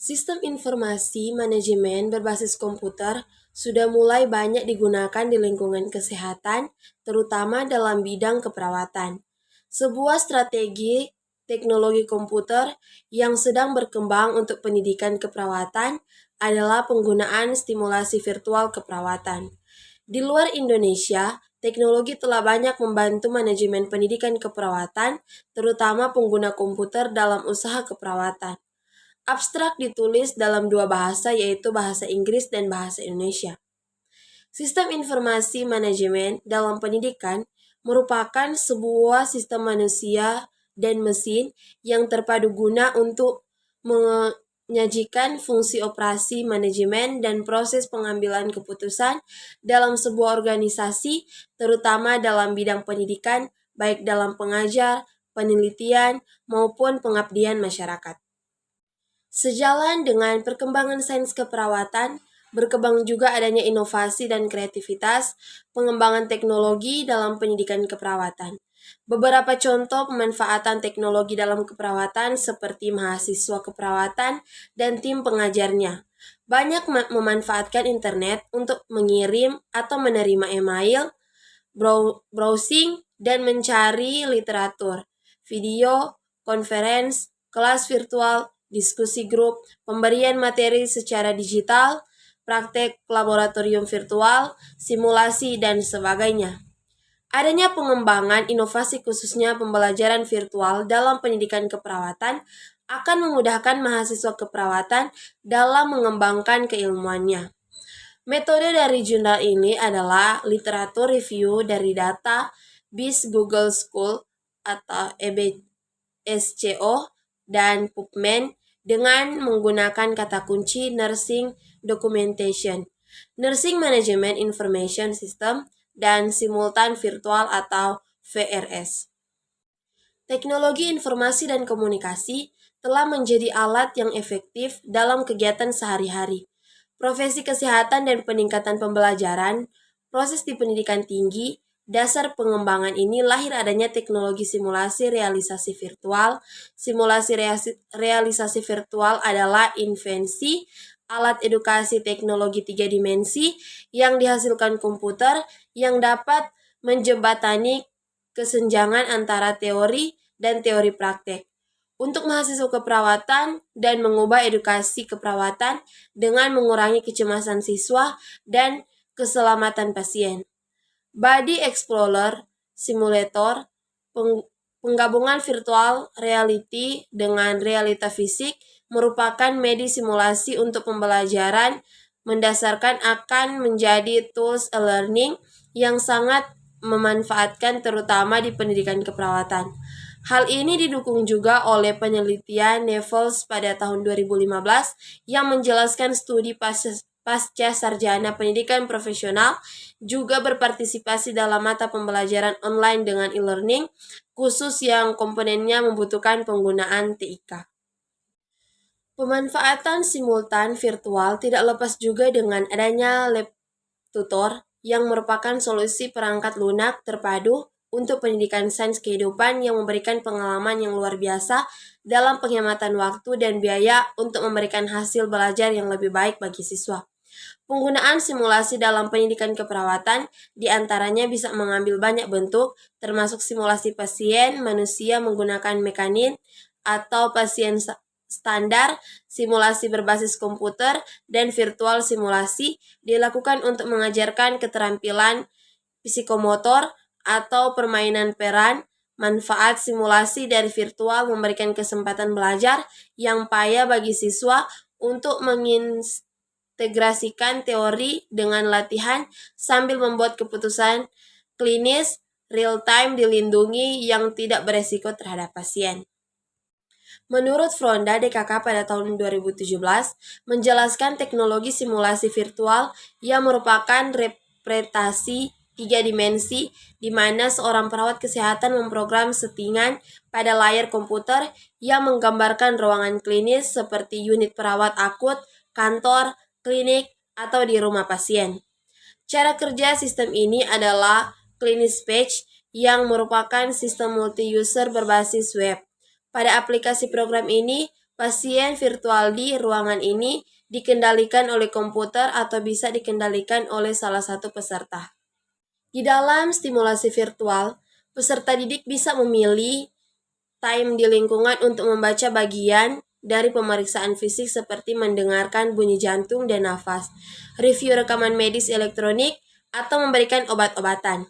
Sistem informasi manajemen berbasis komputer sudah mulai banyak digunakan di lingkungan kesehatan, terutama dalam bidang keperawatan. Sebuah strategi teknologi komputer yang sedang berkembang untuk pendidikan keperawatan adalah penggunaan stimulasi virtual keperawatan. Di luar Indonesia, teknologi telah banyak membantu manajemen pendidikan keperawatan, terutama pengguna komputer dalam usaha keperawatan. Abstrak ditulis dalam dua bahasa, yaitu bahasa Inggris dan bahasa Indonesia. Sistem informasi manajemen dalam pendidikan merupakan sebuah sistem manusia dan mesin yang terpadu guna untuk menyajikan fungsi operasi manajemen dan proses pengambilan keputusan dalam sebuah organisasi, terutama dalam bidang pendidikan, baik dalam pengajar, penelitian, maupun pengabdian masyarakat. Sejalan dengan perkembangan sains keperawatan, berkembang juga adanya inovasi dan kreativitas pengembangan teknologi dalam pendidikan keperawatan. Beberapa contoh pemanfaatan teknologi dalam keperawatan seperti mahasiswa keperawatan dan tim pengajarnya. Banyak memanfaatkan internet untuk mengirim atau menerima email, browsing, dan mencari literatur, video, konferensi, kelas virtual, diskusi grup, pemberian materi secara digital, praktek laboratorium virtual, simulasi, dan sebagainya. Adanya pengembangan inovasi khususnya pembelajaran virtual dalam pendidikan keperawatan akan memudahkan mahasiswa keperawatan dalam mengembangkan keilmuannya. Metode dari jurnal ini adalah literatur review dari data BIS Google School atau EBSCO dan PubMed dengan menggunakan kata kunci Nursing Documentation, Nursing Management Information System, dan Simultan Virtual atau VRS. Teknologi informasi dan komunikasi telah menjadi alat yang efektif dalam kegiatan sehari-hari. Profesi kesehatan dan peningkatan pembelajaran, proses di pendidikan tinggi, dasar pengembangan ini lahir adanya teknologi simulasi realisasi virtual. Simulasi realisasi virtual adalah invensi alat edukasi teknologi 3 dimensi yang dihasilkan komputer yang dapat menjembatani kesenjangan antara teori dan teori praktek untuk mahasiswa keperawatan dan mengubah edukasi keperawatan dengan mengurangi kecemasan siswa dan keselamatan pasien. Body Explorer Simulator, penggabungan virtual reality dengan realita fisik, merupakan media simulasi untuk pembelajaran mendasarkan akan menjadi tools e-learning yang sangat memanfaatkan terutama di pendidikan keperawatan. Hal ini didukung juga oleh penelitian Nevels pada tahun 2015 yang menjelaskan studi pasca sarjana pendidikan profesional juga berpartisipasi dalam mata pembelajaran online dengan e-learning, khusus yang komponennya membutuhkan penggunaan TIK. Pemanfaatan simultan virtual tidak lepas juga dengan adanya lab tutor yang merupakan solusi perangkat lunak terpadu untuk pendidikan sains kehidupan yang memberikan pengalaman yang luar biasa dalam penghematan waktu dan biaya untuk memberikan hasil belajar yang lebih baik bagi siswa. Penggunaan simulasi dalam pendidikan keperawatan diantaranya bisa mengambil banyak bentuk, termasuk simulasi pasien manusia menggunakan mekanik atau pasien standar, simulasi berbasis komputer, dan virtual simulasi dilakukan untuk mengajarkan keterampilan psikomotor atau permainan peran. Manfaat simulasi dari virtual memberikan kesempatan belajar yang payah bagi siswa untuk mengintegrasikan teori dengan latihan sambil membuat keputusan klinis real-time dilindungi yang tidak beresiko terhadap pasien. Menurut Fronda DKK pada tahun 2017, menjelaskan teknologi simulasi virtual yang merupakan representasi 3 dimensi di mana seorang perawat kesehatan memprogram settingan pada layar komputer yang menggambarkan ruangan klinis seperti unit perawat akut, kantor, klinik, atau di rumah pasien. Cara kerja sistem ini adalah Clinis Page yang merupakan sistem multi-user berbasis web. Pada aplikasi program ini, Pasien virtual di ruangan ini dikendalikan oleh komputer atau bisa dikendalikan oleh salah satu peserta. Di dalam stimulasi virtual, peserta didik bisa memilih time di lingkungan untuk membaca bagian dari pemeriksaan fisik seperti mendengarkan bunyi jantung dan nafas, review rekaman medis elektronik, atau memberikan obat-obatan.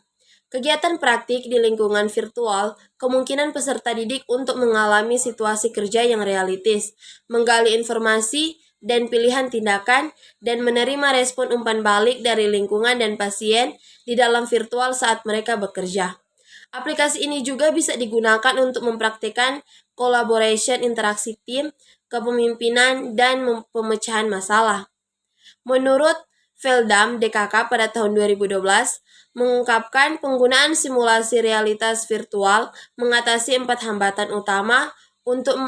Kegiatan praktik di lingkungan virtual kemungkinan peserta didik untuk mengalami situasi kerja yang realistis, menggali informasi dan pilihan tindakan, dan menerima respon umpan balik dari lingkungan dan pasien di dalam virtual saat mereka bekerja. Aplikasi ini juga bisa digunakan untuk mempraktikkan collaboration, interaksi tim, kepemimpinan, dan pemecahan masalah. Menurut Veldam DKK pada tahun 2012, mengungkapkan penggunaan simulasi realitas virtual mengatasi 4 hambatan utama untuk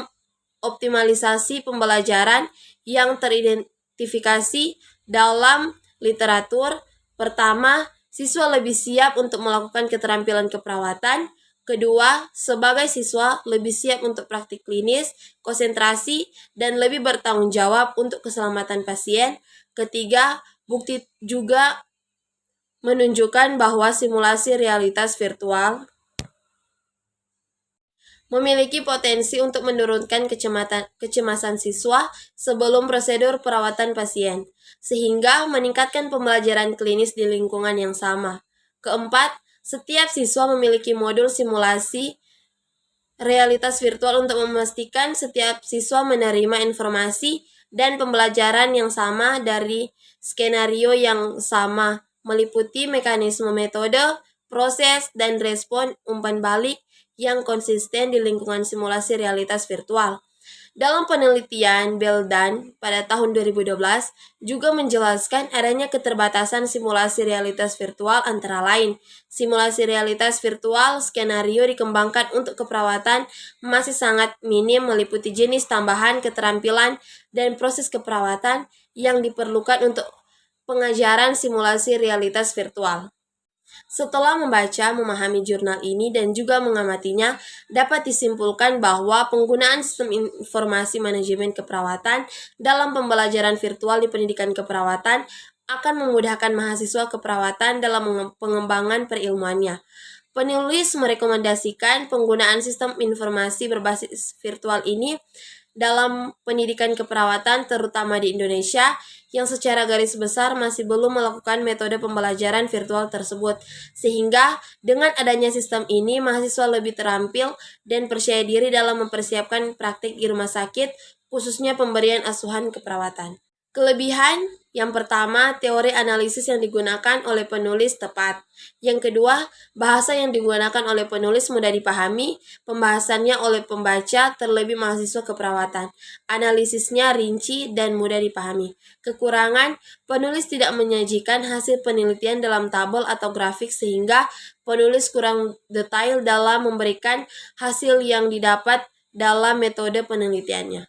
optimalisasi pembelajaran yang teridentifikasi dalam literatur. Pertama, siswa lebih siap untuk melakukan keterampilan keperawatan. Kedua, sebagai siswa lebih siap untuk praktik klinis, konsentrasi, dan lebih bertanggung jawab untuk keselamatan pasien. Ketiga, bukti juga menunjukkan bahwa simulasi realitas virtual memiliki potensi untuk menurunkan kecemasan siswa sebelum prosedur perawatan pasien, sehingga meningkatkan pembelajaran klinis di lingkungan yang sama. Keempat, setiap siswa memiliki modul simulasi realitas virtual untuk memastikan setiap siswa menerima informasi dan pembelajaran yang sama dari skenario yang sama, meliputi mekanisme metode, proses, dan respon umpan balik yang konsisten di lingkungan simulasi realitas virtual. Dalam penelitian Beldan pada tahun 2012 juga menjelaskan adanya keterbatasan simulasi realitas virtual antara lain. Simulasi realitas virtual skenario dikembangkan untuk keperawatan masih sangat minim meliputi jenis tambahan keterampilan dan proses keperawatan yang diperlukan untuk pengajaran simulasi realitas virtual. Setelah membaca, memahami jurnal ini, dan juga mengamatinya, dapat disimpulkan bahwa penggunaan sistem informasi manajemen keperawatan dalam pembelajaran virtual di pendidikan keperawatan akan memudahkan mahasiswa keperawatan dalam pengembangan perilmuannya. Penulis merekomendasikan penggunaan sistem informasi berbasis virtual ini dalam pendidikan keperawatan terutama di Indonesia yang secara garis besar masih belum melakukan metode pembelajaran virtual tersebut. Sehingga dengan adanya sistem ini mahasiswa lebih terampil dan percaya diri dalam mempersiapkan praktik di rumah sakit, khususnya pemberian asuhan keperawatan. Kelebihan yang pertama, teori analisis yang digunakan oleh penulis tepat. Yang kedua, bahasa yang digunakan oleh penulis mudah dipahami, pembahasannya oleh pembaca terlebih mahasiswa keperawatan. Analisisnya rinci dan mudah dipahami. Kekurangan, penulis tidak menyajikan hasil penelitian dalam tabel atau grafik sehingga penulis kurang detail dalam memberikan hasil yang didapat dalam metode penelitiannya.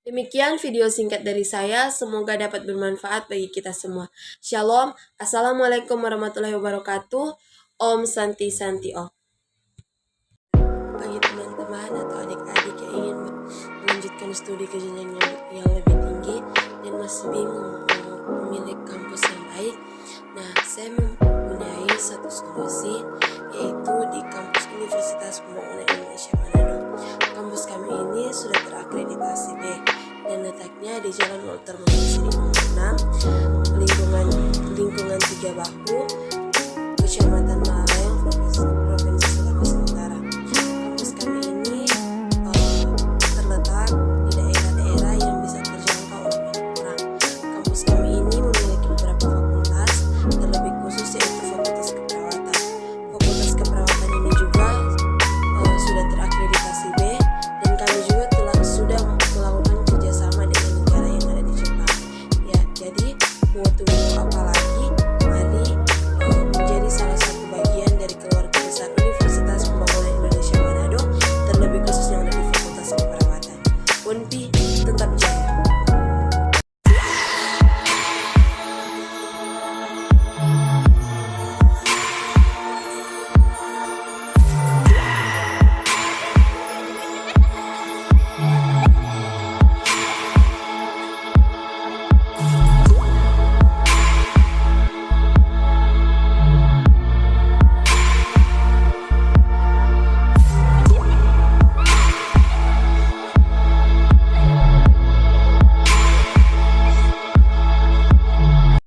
Demikian video singkat dari saya, semoga dapat bermanfaat bagi kita semua. Shalom, Assalamualaikum warahmatullahi wabarakatuh. Om Santi Santi Om. Bagi teman-teman atau adik-adik yang ingin melanjutkan studi ke jenjang yang lebih tinggi dan masih bingung memilih kampus yang baik, nah saya mempunyai satu solusi, yaitu di kampus Universitas Pembangunan Indonesia Manado. Kampus kami ini sudah terakreditasi B dan letaknya di Jalan Walter Montisiri 6, lingkungan 3 Baku,